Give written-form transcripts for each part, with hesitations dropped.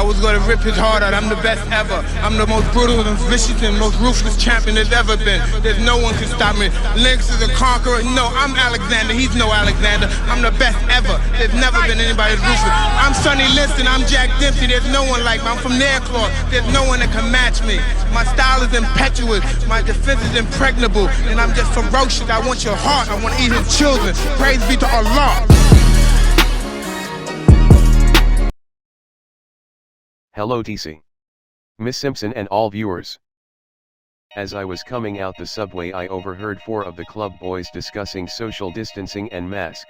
I was gonna rip his heart out. I'm the best ever. I'm the most brutal and vicious and most ruthless champion there's ever been. There's no one can stop me. Lynx is a conqueror. No, I'm Alexander. He's no Alexander. I'm the best ever. There's never been anybody as ruthless. I'm Sonny Liston. I'm Jack Dempsey. There's no one like me. I'm from Nairclaw. There's no one that can match me. My style is impetuous. My defense is impregnable. And I'm just ferocious. I want your heart. I want to eat his children. Praise be to Allah. Hello TC. Miss Simpson and all viewers. As I was coming out the subway, I overheard 4 of the club boys discussing social distancing and mask.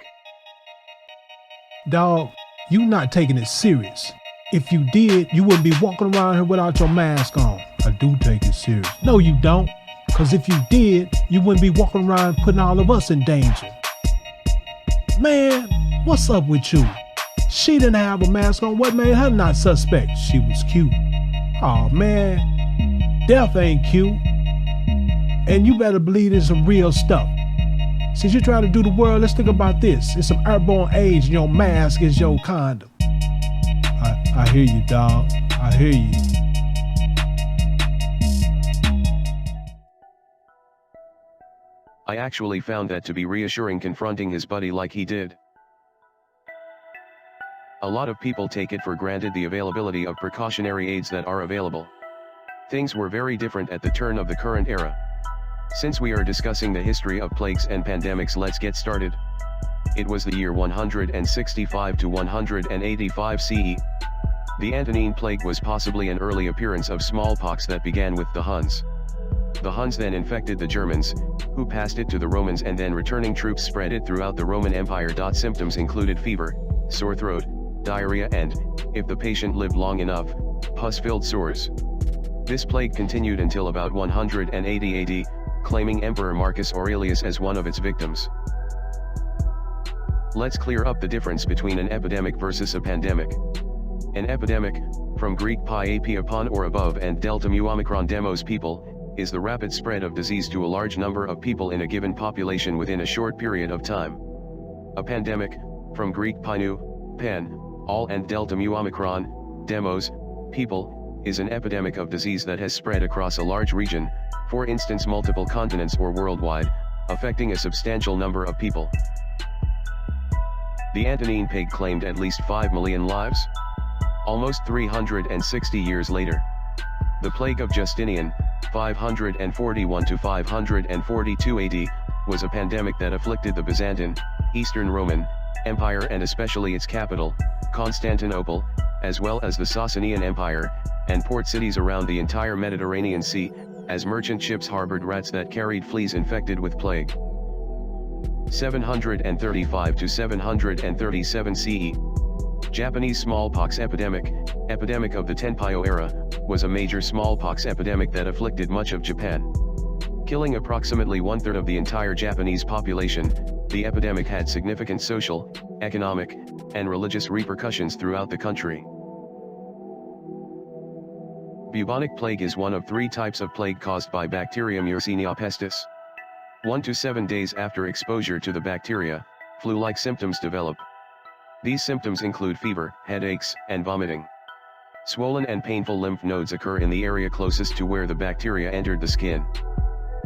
Dog, you not taking it serious. If you did, you wouldn't be walking around here without your mask on. I do take it serious. No, you don't. Because if you did, you wouldn't be walking around putting all of us in danger. Man, what's up with you? She didn't have a mask on. What made her not suspect? She was cute. Oh man, death ain't cute. And you better believe it's some real stuff. Since you're trying to do the world, let's think about this. It's some airborne AIDS and your mask is your condom. I hear you, dog. I hear you. I actually found that to be reassuring, confronting his buddy like he did. A lot of people take it for granted the availability of precautionary aids that are available. Things were very different at the turn of the current era. Since we are discussing the history of plagues and pandemics, let's get started. It was the year 165 to 185 CE. The Antonine Plague was possibly an early appearance of smallpox that began with the Huns. The Huns then infected the Germans, who passed it to the Romans, and then returning troops spread it throughout the Roman Empire. Symptoms included fever, sore throat, diarrhea and, if the patient lived long enough, pus-filled sores. This plague continued until about 180 AD, claiming Emperor Marcus Aurelius as one of its victims. Let's clear up the difference between an epidemic versus a pandemic. An epidemic, from Greek pi upon or above and delta mu omicron demos people, is the rapid spread of disease to a large number of people in a given population within a short period of time. A pandemic, from Greek pi nu, pan, all and delta mu omicron, demos, people, is an epidemic of disease that has spread across a large region, for instance multiple continents or worldwide, affecting a substantial number of people. The Antonine Plague claimed at least 5 million lives. Almost 360 years later, the plague of Justinian, 541 to 542 AD, was a pandemic that afflicted the Byzantine, Eastern Roman, Empire and especially its capital, Constantinople, as well as the Sasanian Empire, and port cities around the entire Mediterranean Sea, as merchant ships harbored rats that carried fleas infected with plague. 735 to 737 CE. Japanese smallpox epidemic of the Tenpyo era, was a major smallpox epidemic that afflicted much of Japan. Killing approximately 1/3 of the entire Japanese population, the epidemic had significant social, economic, and religious repercussions throughout the country. Bubonic plague is one of 3 types of plague caused by bacterium Yersinia pestis. 1 to 7 days after exposure to the bacteria, flu-like symptoms develop. These symptoms include fever, headaches, and vomiting. Swollen and painful lymph nodes occur in the area closest to where the bacteria entered the skin.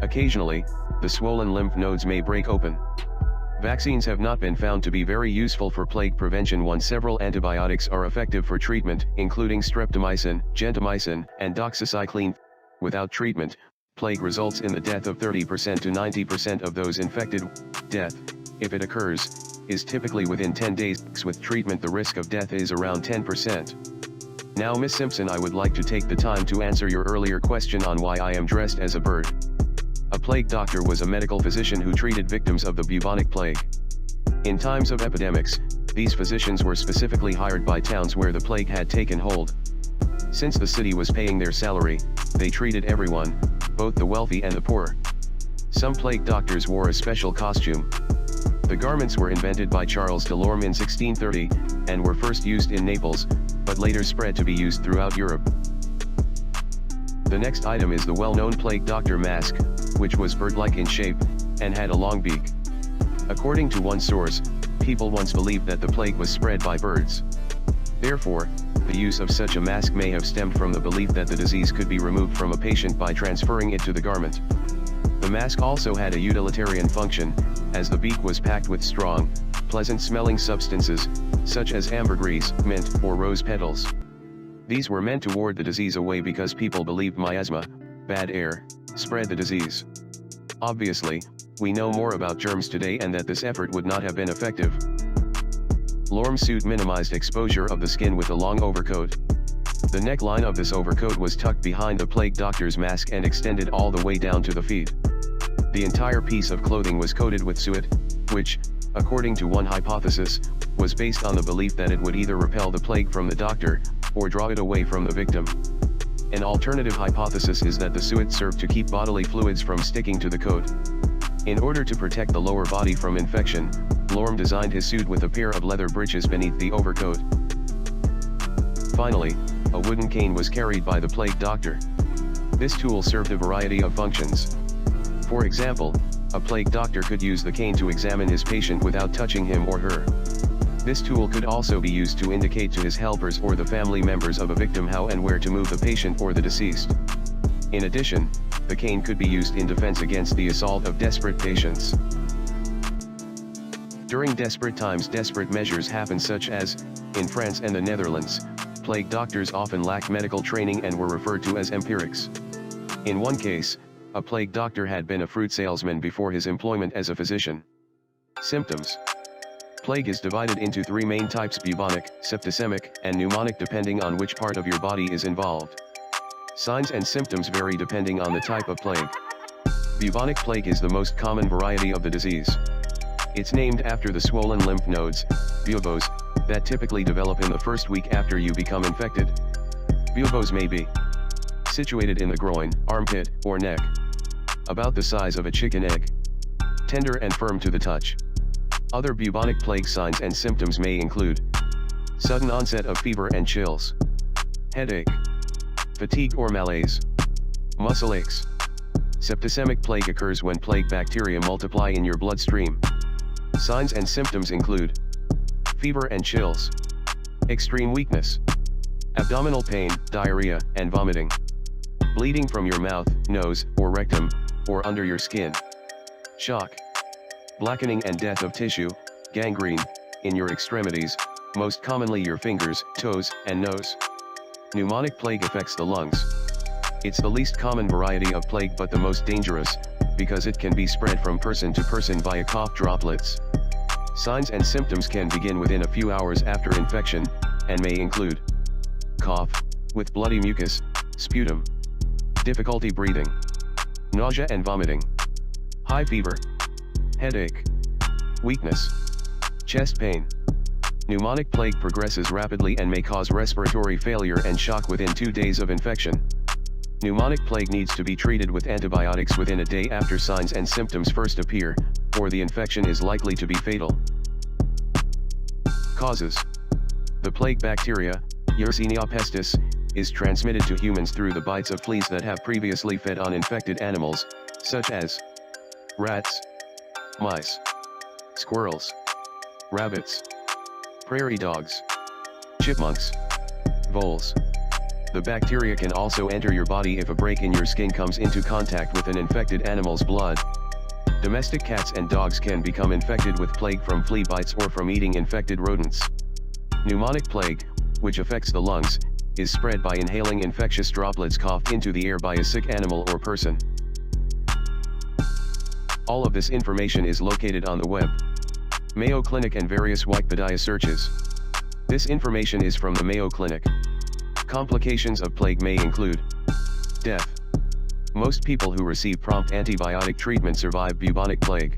Occasionally, the swollen lymph nodes may break open. Vaccines have not been found to be very useful for plague prevention. Several antibiotics are effective for treatment, including streptomycin, gentamicin, and doxycycline. Without treatment, plague results in the death of 30% to 90% of those infected. Death, if it occurs, is typically within 10 days. With treatment, the risk of death is around 10%. Now Miss Simpson, I would like to take the time to answer your earlier question on why I am dressed as a bird. A plague doctor was a medical physician who treated victims of the bubonic plague. In times of epidemics, these physicians were specifically hired by towns where the plague had taken hold. Since the city was paying their salary, they treated everyone, both the wealthy and the poor. Some plague doctors wore a special costume. The garments were invented by Charles Delorme in 1630, and were first used in Naples, but later spread to be used throughout Europe. The next item is the well-known plague doctor mask, which was bird-like in shape, and had a long beak. According to one source, people once believed that the plague was spread by birds. Therefore, the use of such a mask may have stemmed from the belief that the disease could be removed from a patient by transferring it to the garment. The mask also had a utilitarian function, as the beak was packed with strong, pleasant-smelling substances, such as ambergris, mint, or rose petals. These were meant to ward the disease away because people believed miasma, bad air, spread the disease. Obviously, we know more about germs today and that this effort would not have been effective. Lorm's suit minimized exposure of the skin with a long overcoat. The neckline of this overcoat was tucked behind the plague doctor's mask and extended all the way down to the feet. The entire piece of clothing was coated with suet, which, according to one hypothesis, was based on the belief that it would either repel the plague from the doctor, or draw it away from the victim. An alternative hypothesis is that the suet served to keep bodily fluids from sticking to the coat. In order to protect the lower body from infection, Lorm designed his suit with a pair of leather breeches beneath the overcoat. Finally, a wooden cane was carried by the plague doctor. This tool served a variety of functions. For example, a plague doctor could use the cane to examine his patient without touching him or her. This tool could also be used to indicate to his helpers or the family members of a victim how and where to move the patient or the deceased. In addition, the cane could be used in defense against the assault of desperate patients. During desperate times, desperate measures happen, such as, in France and the Netherlands, plague doctors often lacked medical training and were referred to as empirics. In one case, a plague doctor had been a fruit salesman before his employment as a physician. Symptoms. Plague is divided into three main types: bubonic, septicemic, and pneumonic, depending on which part of your body is involved. Signs and symptoms vary depending on the type of plague. Bubonic plague is the most common variety of the disease. It's named after the swollen lymph nodes, buboes, that typically develop in the first week after you become infected. Buboes may be situated in the groin, armpit, or neck. About the size of a chicken egg. Tender and firm to the touch. Other bubonic plague signs and symptoms may include sudden onset of fever and chills, headache, fatigue or malaise, muscle aches. Septicemic plague occurs when plague bacteria multiply in your bloodstream. Signs and symptoms include fever and chills, extreme weakness, abdominal pain, diarrhea, and vomiting, bleeding from your mouth, nose, or rectum, or under your skin, shock, blackening and death of tissue, gangrene, in your extremities, most commonly your fingers, toes, and nose. Pneumonic plague affects the lungs. It's the least common variety of plague but the most dangerous, because it can be spread from person to person via cough droplets. Signs and symptoms can begin within a few hours after infection, and may include cough, with bloody mucus, sputum, difficulty breathing, nausea and vomiting, high fever, headache, weakness, chest pain. Pneumonic plague progresses rapidly and may cause respiratory failure and shock within 2 days of infection. Pneumonic plague needs to be treated with antibiotics within a day after signs and symptoms first appear, or the infection is likely to be fatal. Causes. The plague bacteria, Yersinia pestis, is transmitted to humans through the bites of fleas that have previously fed on infected animals, such as rats, mice, squirrels, rabbits, prairie dogs, chipmunks, voles. The bacteria can also enter your body if a break in your skin comes into contact with an infected animal's blood. Domestic cats and dogs can become infected with plague from flea bites or from eating infected rodents. Pneumonic plague, which affects the lungs, is spread by inhaling infectious droplets coughed into the air by a sick animal or person. All of this information is located on the web. Mayo Clinic and various Wikipedia searches. This information is from the Mayo Clinic. Complications of plague may include death. Most people who receive prompt antibiotic treatment survive bubonic plague.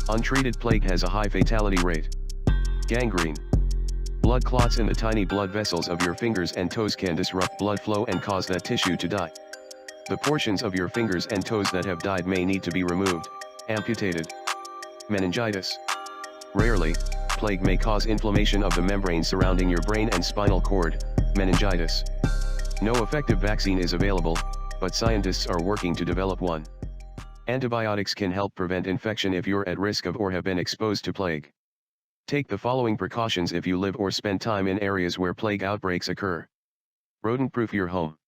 Untreated plague has a high fatality rate. Gangrene. Blood clots in the tiny blood vessels of your fingers and toes can disrupt blood flow and cause that tissue to die. The portions of your fingers and toes that have died may need to be removed, amputated. Meningitis. Rarely, plague may cause inflammation of the membrane surrounding your brain and spinal cord, meningitis. No effective vaccine is available, but scientists are working to develop one. Antibiotics can help prevent infection if you're at risk of or have been exposed to plague. Take the following precautions if you live or spend time in areas where plague outbreaks occur. Rodent-proof your home.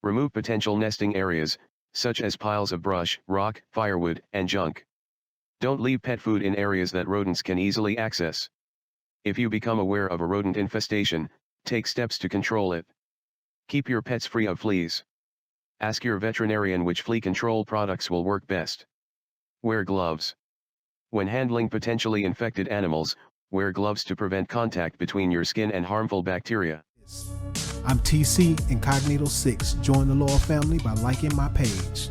Remove potential nesting areas, such as piles of brush, rock, firewood, and junk. Don't leave pet food in areas that rodents can easily access. If you become aware of a rodent infestation, take steps to control it. Keep your pets free of fleas. Ask your veterinarian which flea control products will work best. Wear gloves. When handling potentially infected animals, wear gloves to prevent contact between your skin and harmful bacteria. I'm TC Incognito 6. Join the Law family by liking my page.